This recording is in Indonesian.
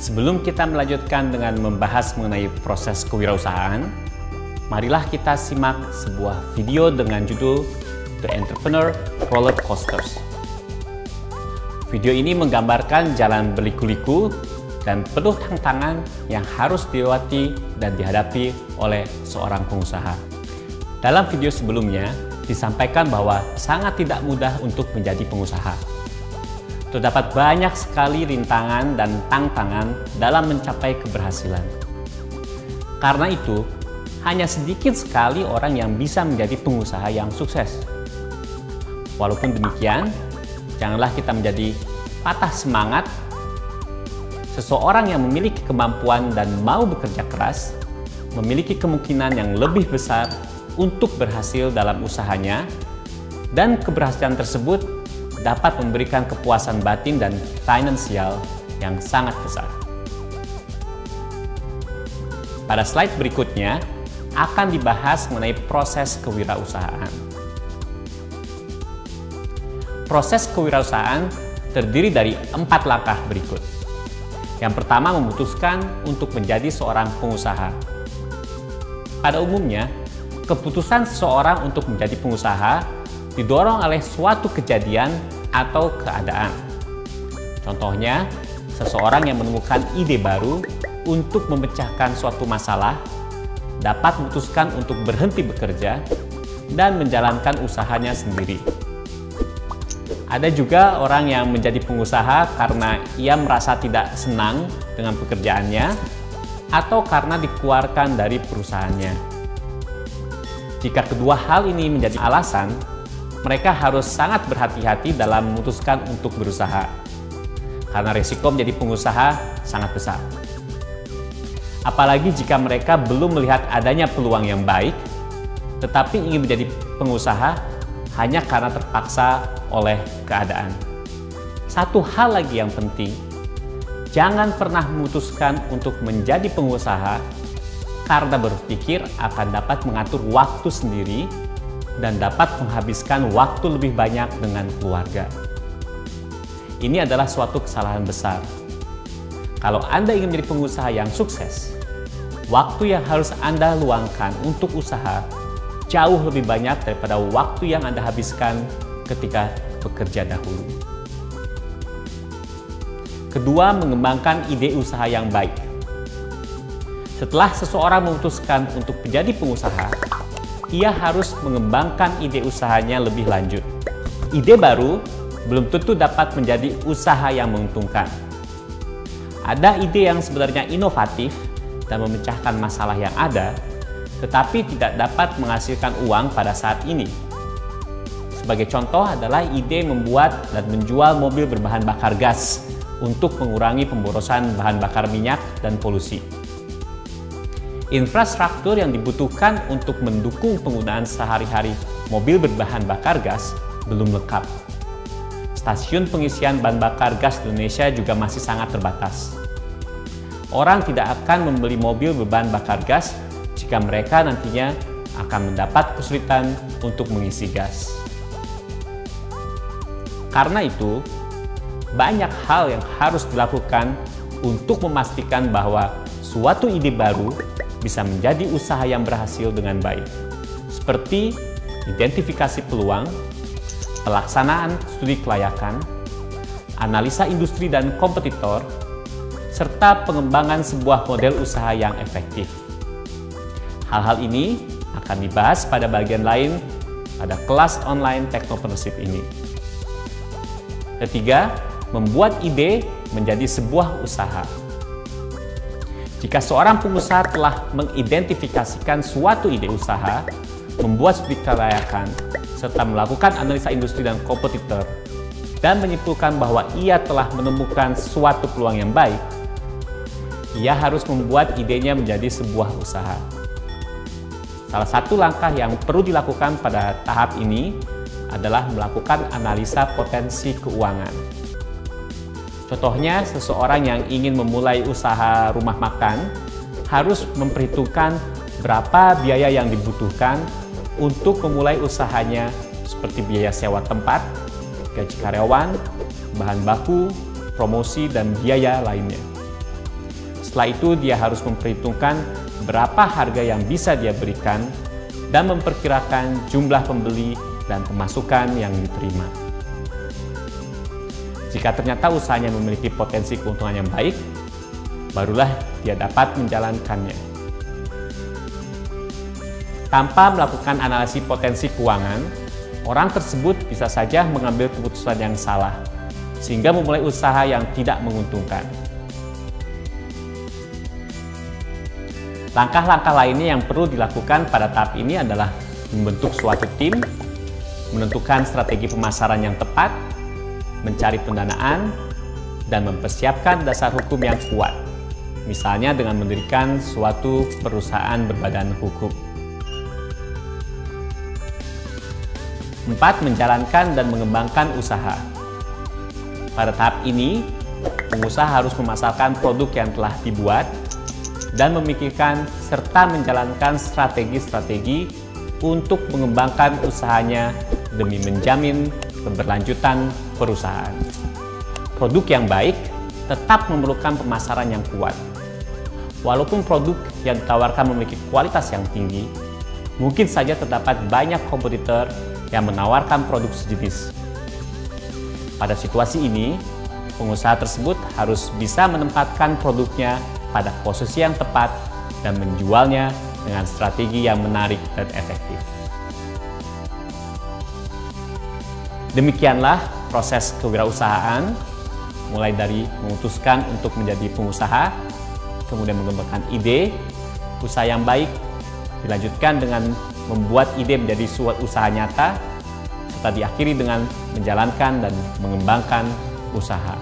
Sebelum kita melanjutkan dengan membahas mengenai proses kewirausahaan, marilah kita simak sebuah video dengan judul The Entrepreneur Roller Coasters. Video ini menggambarkan jalan berliku-liku dan penuh tantangan yang harus dilewati dan dihadapi oleh seorang pengusaha. Dalam video sebelumnya, disampaikan bahwa sangat tidak mudah untuk menjadi pengusaha. Terdapat banyak sekali rintangan dan tantangan dalam mencapai keberhasilan. Karena itu, hanya sedikit sekali orang yang bisa menjadi pengusaha yang sukses. Walaupun demikian, janganlah kita menjadi patah semangat. Seseorang yang memiliki kemampuan dan mau bekerja keras, memiliki kemungkinan yang lebih besar untuk berhasil dalam usahanya, dan keberhasilan tersebut dapat memberikan kepuasan batin dan finansial yang sangat besar. Pada slide berikutnya akan dibahas mengenai proses kewirausahaan. Proses kewirausahaan terdiri dari 4 langkah berikut. Yang pertama, memutuskan untuk menjadi seorang pengusaha. Pada umumnya, keputusan seseorang untuk menjadi pengusaha didorong oleh suatu kejadian atau keadaan. Contohnya, seseorang yang menemukan ide baru untuk memecahkan suatu masalah dapat memutuskan untuk berhenti bekerja dan menjalankan usahanya sendiri. Ada juga orang yang menjadi pengusaha karena ia merasa tidak senang dengan pekerjaannya atau karena dikeluarkan dari perusahaannya. Jika kedua hal ini menjadi alasan, mereka harus sangat berhati-hati dalam memutuskan untuk berusaha, karena risiko menjadi pengusaha sangat besar. Apalagi jika mereka belum melihat adanya peluang yang baik, tetapi ingin menjadi pengusaha hanya karena terpaksa oleh keadaan. Satu hal lagi yang penting, jangan pernah memutuskan untuk menjadi pengusaha karena berpikir akan dapat mengatur waktu sendiri dan dapat menghabiskan waktu lebih banyak dengan keluarga. Ini adalah suatu kesalahan besar. Kalau Anda ingin menjadi pengusaha yang sukses, waktu yang harus Anda luangkan untuk usaha jauh lebih banyak daripada waktu yang Anda habiskan ketika bekerja dahulu. Kedua, mengembangkan ide usaha yang baik. Setelah seseorang memutuskan untuk menjadi pengusaha, ia harus mengembangkan ide usahanya lebih lanjut. Ide baru belum tentu dapat menjadi usaha yang menguntungkan. Ada ide yang sebenarnya inovatif dan memecahkan masalah yang ada, tetapi tidak dapat menghasilkan uang pada saat ini. Sebagai contoh adalah ide membuat dan menjual mobil berbahan bakar gas untuk mengurangi pemborosan bahan bakar minyak dan polusi. Infrastruktur yang dibutuhkan untuk mendukung penggunaan sehari-hari mobil berbahan bakar gas belum lengkap. Stasiun pengisian bahan bakar gas di Indonesia juga masih sangat terbatas. Orang tidak akan membeli mobil berbahan bakar gas jika mereka nantinya akan mendapat kesulitan untuk mengisi gas. Karena itu, banyak hal yang harus dilakukan untuk memastikan bahwa suatu ide baru bisa menjadi usaha yang berhasil dengan baik, seperti identifikasi peluang, pelaksanaan studi kelayakan, analisa industri dan kompetitor, serta pengembangan sebuah model usaha yang efektif. Hal-hal ini akan dibahas pada bagian lain pada kelas online Technopreneurship ini. Ketiga, membuat ide menjadi sebuah usaha. Jika seorang pengusaha telah mengidentifikasikan suatu ide usaha, membuat studi kelayakan, serta melakukan analisa industri dan kompetitor, dan menyimpulkan bahwa ia telah menemukan suatu peluang yang baik, ia harus membuat idenya menjadi sebuah usaha. Salah satu langkah yang perlu dilakukan pada tahap ini adalah melakukan analisa potensi keuangan. Contohnya, seseorang yang ingin memulai usaha rumah makan harus memperhitungkan berapa biaya yang dibutuhkan untuk memulai usahanya, seperti biaya sewa tempat, gaji karyawan, bahan baku, promosi, dan biaya lainnya. Setelah itu dia harus memperhitungkan berapa harga yang bisa dia berikan dan memperkirakan jumlah pembeli dan pemasukan yang diterima. Jika ternyata usahanya memiliki potensi keuntungan yang baik, barulah dia dapat menjalankannya. Tanpa melakukan analisis potensi keuangan, orang tersebut bisa saja mengambil keputusan yang salah, sehingga memulai usaha yang tidak menguntungkan. Langkah-langkah lainnya yang perlu dilakukan pada tahap ini adalah membentuk suatu tim, menentukan strategi pemasaran yang tepat, mencari pendanaan, dan mempersiapkan dasar hukum yang kuat, misalnya dengan mendirikan suatu perusahaan berbadan hukum. 4. Menjalankan dan mengembangkan usaha. Pada tahap ini, pengusaha harus memasarkan produk yang telah dibuat dan memikirkan serta menjalankan strategi-strategi untuk mengembangkan usahanya demi menjamin keberlanjutan perusahaan. Produk yang baik tetap memerlukan pemasaran yang kuat. Walaupun produk yang ditawarkan memiliki kualitas yang tinggi, mungkin saja terdapat banyak kompetitor yang menawarkan produk sejenis. Pada situasi ini, pengusaha tersebut harus bisa menempatkan produknya pada posisi yang tepat dan menjualnya dengan strategi yang menarik dan efektif. Demikianlah proses kewirausahaan, mulai dari memutuskan untuk menjadi pengusaha, kemudian mengembangkan ide, usaha yang baik, dilanjutkan dengan membuat ide menjadi suatu usaha nyata, serta diakhiri dengan menjalankan dan mengembangkan usaha.